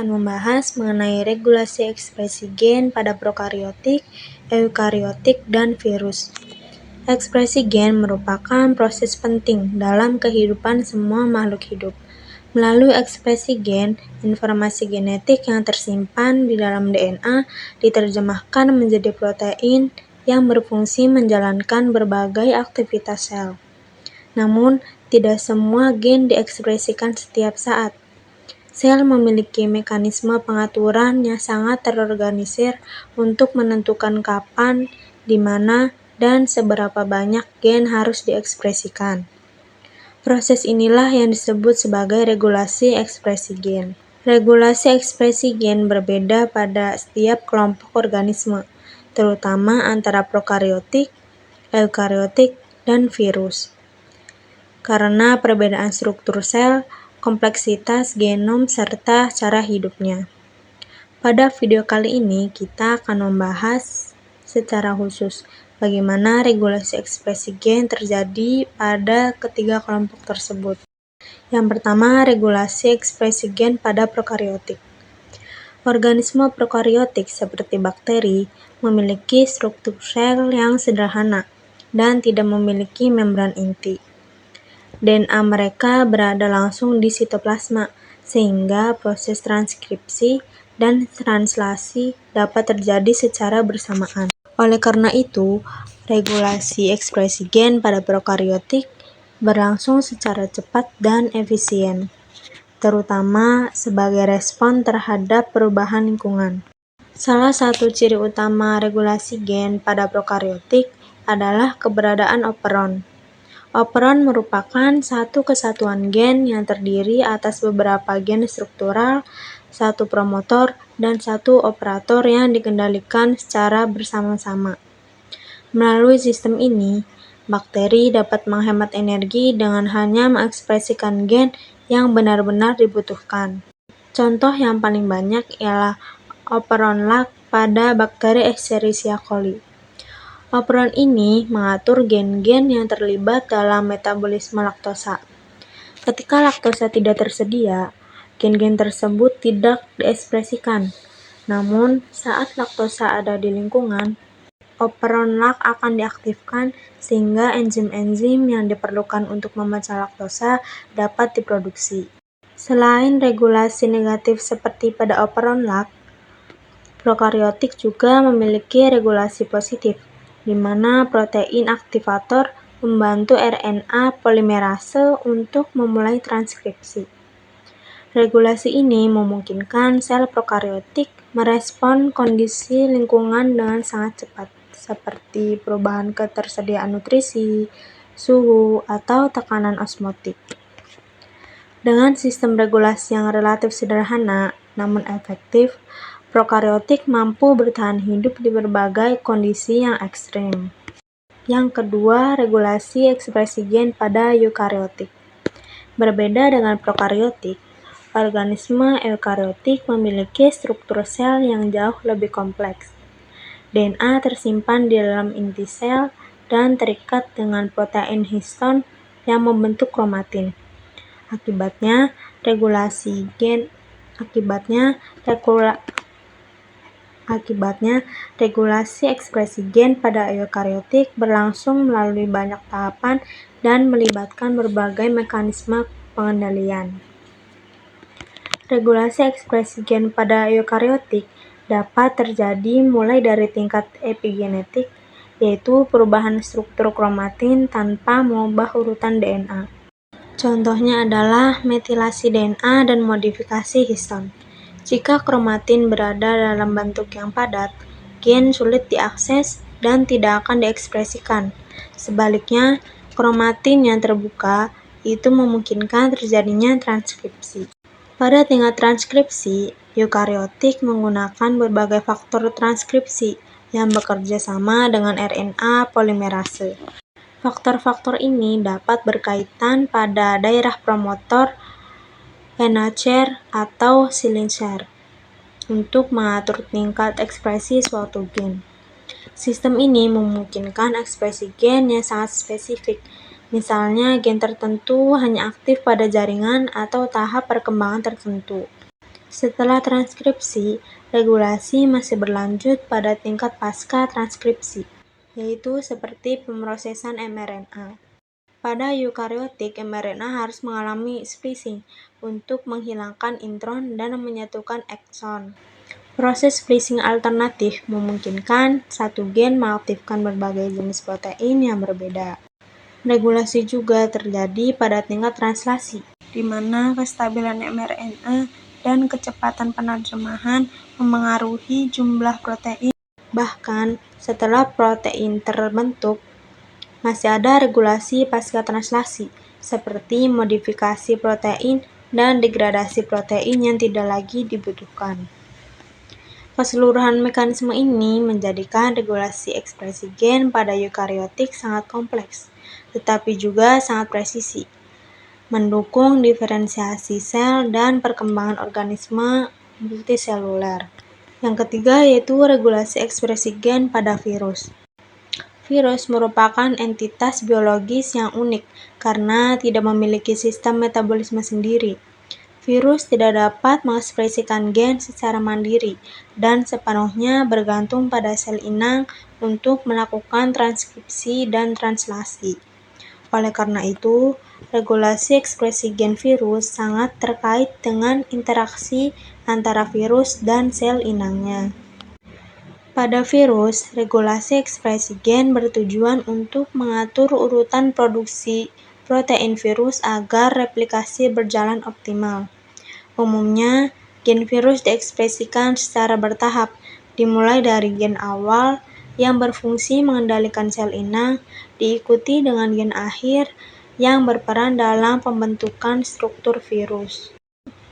akan membahas mengenai regulasi ekspresi gen pada prokariotik, eukariotik, dan virus. Ekspresi gen merupakan proses penting dalam kehidupan semua makhluk hidup. Melalui ekspresi gen, informasi genetik yang tersimpan di dalam DNA diterjemahkan menjadi protein yang berfungsi menjalankan berbagai aktivitas sel. Namun, tidak semua gen diekspresikan setiap saat. Sel memiliki mekanisme pengaturan yang sangat terorganisir untuk menentukan kapan, di mana, dan seberapa banyak gen harus diekspresikan. Proses inilah yang disebut sebagai regulasi ekspresi gen. Regulasi ekspresi gen berbeda pada setiap kelompok organisme, terutama antara prokariotik, eukariotik, dan virus. Karena perbedaan struktur sel, kompleksitas genom, serta cara hidupnya. Pada video kali ini, kita akan membahas secara khusus bagaimana regulasi ekspresi gen terjadi pada ketiga kelompok tersebut. Yang pertama, regulasi ekspresi gen pada prokariotik. Organisme prokariotik seperti bakteri memiliki struktur sel yang sederhana dan tidak memiliki membran inti. DNA mereka berada langsung di sitoplasma, sehingga proses transkripsi dan translasi dapat terjadi secara bersamaan. Oleh karena itu, regulasi ekspresi gen pada prokariotik berlangsung secara cepat dan efisien, terutama sebagai respon terhadap perubahan lingkungan. Salah satu ciri utama regulasi gen pada prokariotik adalah keberadaan operon. Operon merupakan satu kesatuan gen yang terdiri atas beberapa gen struktural, satu promotor, dan satu operator yang dikendalikan secara bersama-sama. Melalui sistem ini, bakteri dapat menghemat energi dengan hanya mengekspresikan gen yang benar-benar dibutuhkan. Contoh yang paling banyak ialah operon LAC pada bakteri Escherichia coli. Operon ini mengatur gen-gen yang terlibat dalam metabolisme laktosa. Ketika laktosa tidak tersedia, gen-gen tersebut tidak diekspresikan. Namun, saat laktosa ada di lingkungan, operon LAC akan diaktifkan sehingga enzim-enzim yang diperlukan untuk memecah laktosa dapat diproduksi. Selain regulasi negatif seperti pada operon LAC, prokariotik juga memiliki regulasi positif, di mana protein aktivator membantu RNA polimerase untuk memulai transkripsi. Regulasi ini memungkinkan sel prokariotik merespon kondisi lingkungan dengan sangat cepat, seperti perubahan ketersediaan nutrisi, suhu, atau tekanan osmotik. Dengan sistem regulasi yang relatif sederhana namun efektif, prokariotik mampu bertahan hidup di berbagai kondisi yang ekstrim. Yang kedua, regulasi ekspresi gen pada eukariotik. Berbeda dengan prokariotik, organisme eukariotik memiliki struktur sel yang jauh lebih kompleks. DNA tersimpan di dalam inti sel dan terikat dengan protein histon yang membentuk kromatin. Akibatnya, regulasi ekspresi gen pada eukariotik berlangsung melalui banyak tahapan dan melibatkan berbagai mekanisme pengendalian. Regulasi ekspresi gen pada eukariotik dapat terjadi mulai dari tingkat epigenetik, yaitu perubahan struktur kromatin tanpa mengubah urutan DNA. Contohnya adalah metilasi DNA dan modifikasi histon. Jika kromatin berada dalam bentuk yang padat, gen sulit diakses dan tidak akan diekspresikan. Sebaliknya, kromatin yang terbuka itu memungkinkan terjadinya transkripsi. Pada tingkat transkripsi, eukariotik menggunakan berbagai faktor transkripsi yang bekerja sama dengan RNA polimerase. Faktor-faktor ini dapat berkaitan pada daerah promotor, NHR, atau silencer untuk mengatur tingkat ekspresi suatu gen. Sistem ini memungkinkan ekspresi gen yang sangat spesifik. Misalnya, gen tertentu hanya aktif pada jaringan atau tahap perkembangan tertentu. Setelah transkripsi, regulasi masih berlanjut pada tingkat pasca transkripsi, yaitu seperti pemrosesan mRNA. Pada eukariotik, mRNA harus mengalami splicing untuk menghilangkan intron dan menyatukan ekson. Proses splicing alternatif memungkinkan satu gen mengaktifkan berbagai jenis protein yang berbeda. Regulasi juga terjadi pada tingkat translasi, di mana kestabilan mRNA dan kecepatan penerjemahan memengaruhi jumlah protein. Bahkan setelah protein terbentuk, masih ada regulasi pasca translasi, seperti modifikasi protein dan degradasi protein yang tidak lagi dibutuhkan. Keseluruhan mekanisme ini menjadikan regulasi ekspresi gen pada eukariotik sangat kompleks, tetapi juga sangat presisi, mendukung diferensiasi sel dan perkembangan organisme multiseluler. Yang ketiga yaitu regulasi ekspresi gen pada virus. Virus merupakan entitas biologis yang unik karena tidak memiliki sistem metabolisme sendiri. Virus tidak dapat mengekspresikan gen secara mandiri dan sepenuhnya bergantung pada sel inang untuk melakukan transkripsi dan translasi. Oleh karena itu, regulasi ekspresi gen virus sangat terkait dengan interaksi antara virus dan sel inangnya. Pada virus, regulasi ekspresi gen bertujuan untuk mengatur urutan produksi protein virus agar replikasi berjalan optimal. Umumnya, gen virus diekspresikan secara bertahap, dimulai dari gen awal yang berfungsi mengendalikan sel inang, diikuti dengan gen akhir yang berperan dalam pembentukan struktur virus.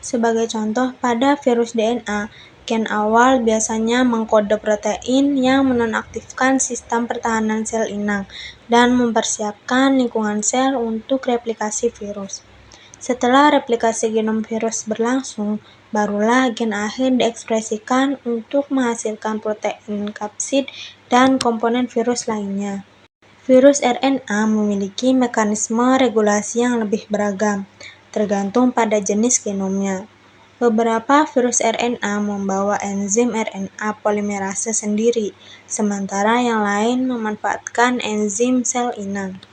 Sebagai contoh, pada virus DNA, gen awal biasanya mengkode protein yang menonaktifkan sistem pertahanan sel inang dan mempersiapkan lingkungan sel untuk replikasi virus. Setelah replikasi genom virus berlangsung, barulah gen akhir diekspresikan untuk menghasilkan protein kapsid dan komponen virus lainnya. Virus RNA memiliki mekanisme regulasi yang lebih beragam, tergantung pada jenis genomnya. Beberapa virus RNA membawa enzim RNA polimerase sendiri, sementara yang lain memanfaatkan enzim sel inang.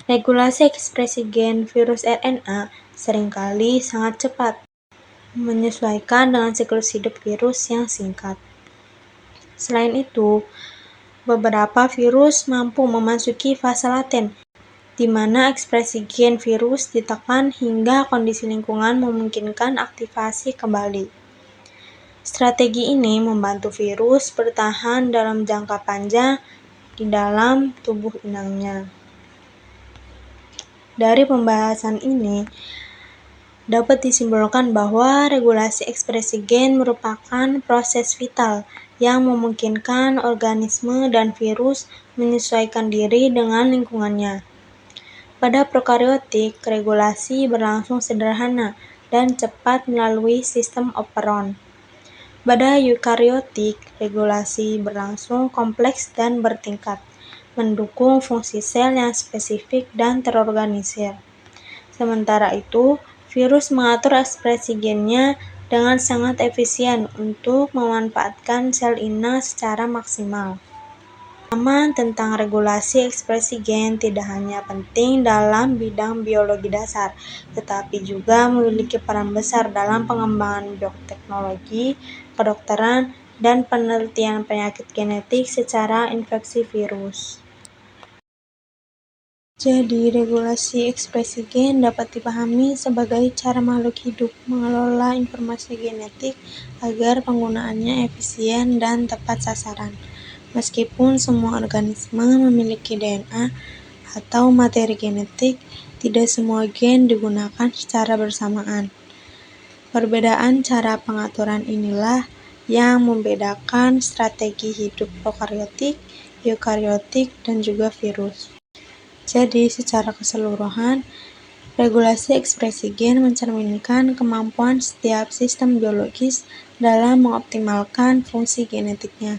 Regulasi ekspresi gen virus RNA seringkali sangat cepat, menyesuaikan dengan siklus hidup virus yang singkat. Selain itu, beberapa virus mampu memasuki fase laten, di mana ekspresi gen virus ditekan hingga kondisi lingkungan memungkinkan aktivasi kembali. Strategi ini membantu virus bertahan dalam jangka panjang di dalam tubuh inangnya. Dari pembahasan ini, dapat disimpulkan bahwa regulasi ekspresi gen merupakan proses vital yang memungkinkan organisme dan virus menyesuaikan diri dengan lingkungannya. Pada prokariotik, regulasi berlangsung sederhana dan cepat melalui sistem operon. Pada eukariotik, regulasi berlangsung kompleks dan bertingkat, mendukung fungsi sel yang spesifik dan terorganisir. Sementara itu, virus mengatur ekspresi gennya dengan sangat efisien untuk memanfaatkan sel inang secara maksimal. Pemahaman tentang regulasi ekspresi gen tidak hanya penting dalam bidang biologi dasar, tetapi juga memiliki peran besar dalam pengembangan bioteknologi, kedokteran, dan penelitian penyakit genetik secara infeksi virus. Jadi, regulasi ekspresi gen dapat dipahami sebagai cara makhluk hidup mengelola informasi genetik agar penggunaannya efisien dan tepat sasaran. Meskipun semua organisme memiliki DNA atau materi genetik, tidak semua gen digunakan secara bersamaan. Perbedaan cara pengaturan inilah yang membedakan strategi hidup prokariotik, eukariotik, dan juga virus. Jadi, secara keseluruhan, regulasi ekspresi gen mencerminkan kemampuan setiap sistem biologis dalam mengoptimalkan fungsi genetiknya.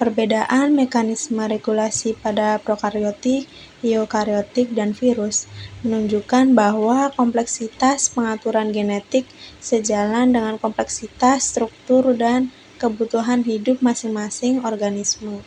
Perbedaan mekanisme regulasi pada prokariotik, eukariotik, dan virus menunjukkan bahwa kompleksitas pengaturan genetik sejalan dengan kompleksitas struktur dan kebutuhan hidup masing-masing organisme.